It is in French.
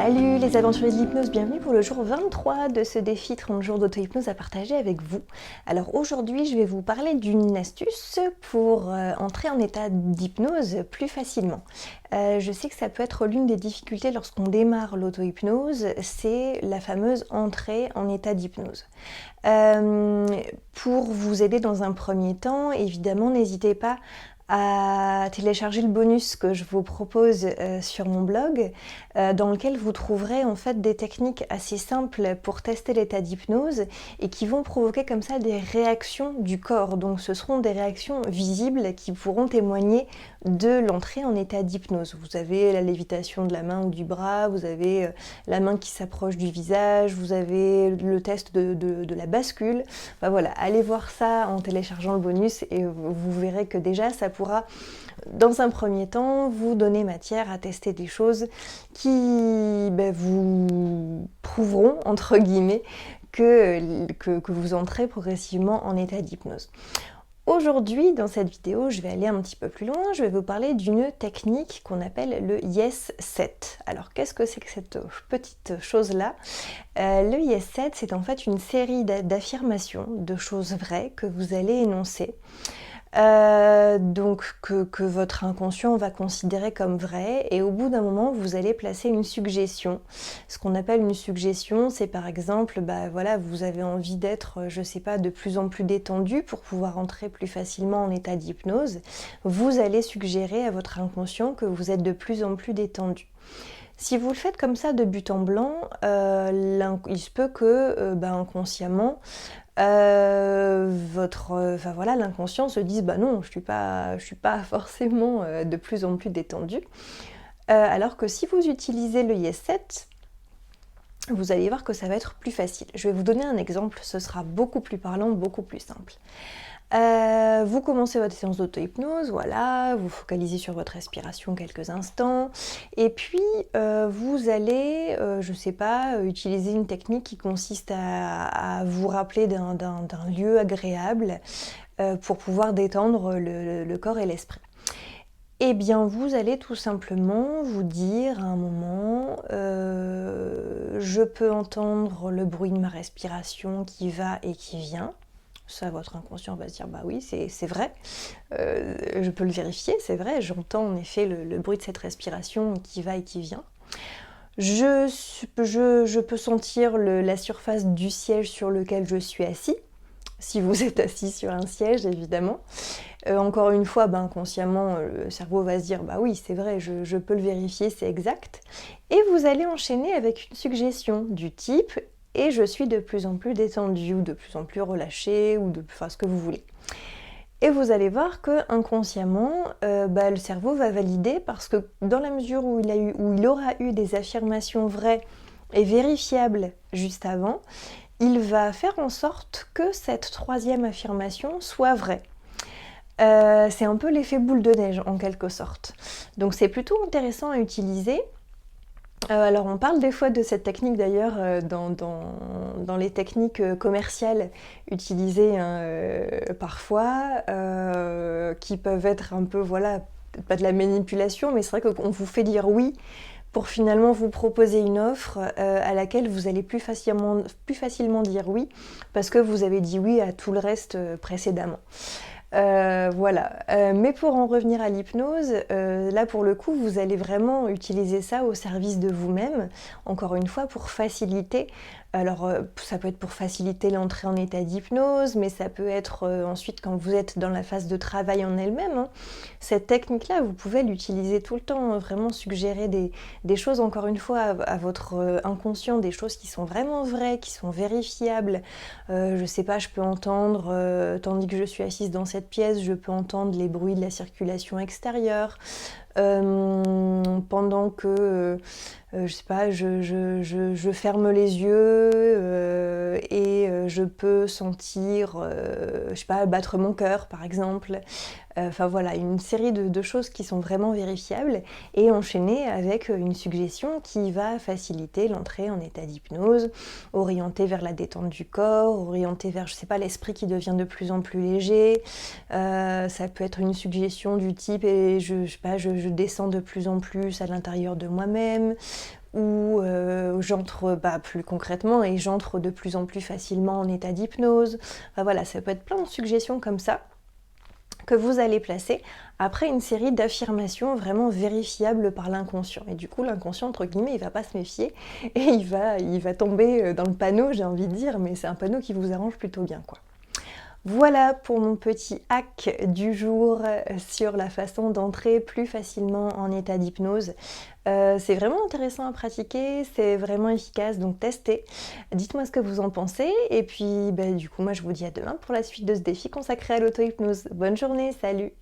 Salut les aventuriers de l'hypnose, bienvenue pour le jour 23 de ce défi 30 jours d'auto-hypnose à partager avec vous. Alors aujourd'hui je vais vous parler d'une astuce pour entrer en état d'hypnose plus facilement. Je sais que ça peut être l'une des difficultés lorsqu'on démarre l'auto-hypnose, c'est la fameuse entrée en état d'hypnose. Pour vous aider dans un premier temps, évidemment n'hésitez pas à télécharger le bonus que je vous propose sur mon blog, dans lequel vous trouverez en fait des techniques assez simples pour tester l'état d'hypnose et qui vont provoquer comme ça des réactions du corps. Donc ce seront des réactions visibles qui pourront témoigner de l'entrée en état d'hypnose. Vous avez la lévitation de la main ou du bras, vous avez la main qui s'approche du visage, vous avez le test de la bascule. Enfin, voilà, allez voir ça en téléchargeant le bonus et vous verrez que déjà ça pourra, dans un premier temps, vous donner matière à tester des choses qui vous prouveront, entre guillemets, que vous entrez progressivement en état d'hypnose. Aujourd'hui, dans cette vidéo, je vais aller un petit peu plus loin, je vais vous parler d'une technique qu'on appelle le Yes Set. Alors, qu'est-ce que c'est que cette petite chose-là ? Le Yes Set, c'est en fait une série d'affirmations, de choses vraies que vous allez énoncer. Donc que votre inconscient va considérer comme vrai, et au bout d'un moment vous allez placer une suggestion. Ce qu'on appelle une suggestion, c'est par exemple, voilà, vous avez envie d'être, je sais pas, de plus en plus détendu pour pouvoir entrer plus facilement en état d'hypnose. Vous allez suggérer à votre inconscient que vous êtes de plus en plus détendu. Si vous le faites comme ça de but en blanc, il se peut que inconsciemment, l'inconscient se dise non, je suis pas forcément de plus en plus détendu. Alors que si vous utilisez le Yes Set, vous allez voir que ça va être plus facile. Je vais vous donner un exemple, ce sera beaucoup plus parlant, beaucoup plus simple. Vous commencez votre séance d'auto-hypnose, voilà, vous focalisez sur votre respiration quelques instants, et puis vous allez, je sais pas, utiliser une technique qui consiste à vous rappeler d'un lieu agréable pour pouvoir détendre le corps et l'esprit. Eh bien, vous allez tout simplement vous dire à un moment, je peux entendre le bruit de ma respiration qui va et qui vient. Ça, votre inconscient va se dire, oui, c'est vrai, je peux le vérifier, c'est vrai, j'entends en effet le bruit de cette respiration qui va et qui vient. Je peux sentir la surface du siège sur lequel je suis assis, si vous êtes assis sur un siège, évidemment. Encore une fois, inconsciemment, le cerveau va se dire, oui, c'est vrai, je peux le vérifier, c'est exact. Et vous allez enchaîner avec une suggestion du type, et je suis de plus en plus détendue, ou de plus en plus relâchée, ou ce que vous voulez. Et vous allez voir que inconsciemment, le cerveau va valider, parce que dans la mesure où il aura eu des affirmations vraies et vérifiables juste avant, il va faire en sorte que cette troisième affirmation soit vraie. C'est un peu l'effet boule de neige en quelque sorte. Donc c'est plutôt intéressant à utiliser. Alors on parle des fois de cette technique d'ailleurs dans les techniques commerciales utilisées parfois, qui peuvent être un peu, pas de la manipulation, mais c'est vrai qu'on vous fait dire oui pour finalement vous proposer une offre à laquelle vous allez plus facilement dire oui, parce que vous avez dit oui à tout le reste précédemment. Mais pour en revenir à l'hypnose, là pour le coup vous allez vraiment utiliser ça au service de vous-même, encore une fois pour faciliter. Alors ça peut être pour faciliter l'entrée en état d'hypnose, mais ça peut être ensuite quand vous êtes dans la phase de travail en elle-même. Cette technique-là, vous pouvez l'utiliser tout le temps, vraiment suggérer des choses, encore une fois, à votre inconscient, des choses qui sont vraiment vraies, qui sont vérifiables. Je sais pas, je peux entendre, tandis que je suis assise dans cette pièce, je peux entendre les bruits de la circulation extérieure. Pendant que je sais pas, je ferme les yeux et je peux sentir, je sais pas, battre mon cœur par exemple. Enfin voilà, une série de choses qui sont vraiment vérifiables et enchaîner avec une suggestion qui va faciliter l'entrée en état d'hypnose, orientée vers la détente du corps, orientée vers, je sais pas, l'esprit qui devient de plus en plus léger. Ça peut être une suggestion du type et je descends de plus en plus à l'intérieur de moi-même, ou j'entre plus concrètement et j'entre de plus en plus facilement en état d'hypnose. Enfin, voilà, ça peut être plein de suggestions comme ça que vous allez placer après une série d'affirmations vraiment vérifiables par l'inconscient. Et du coup, l'inconscient, entre guillemets, il va pas se méfier et il va tomber dans le panneau, j'ai envie de dire, mais c'est un panneau qui vous arrange plutôt bien, quoi. Voilà pour mon petit hack du jour sur la façon d'entrer plus facilement en état d'hypnose. C'est vraiment intéressant à pratiquer, c'est vraiment efficace, donc testez. Dites-moi ce que vous en pensez, et puis du coup moi je vous dis à demain pour la suite de ce défi consacré à l'auto-hypnose. Bonne journée, salut!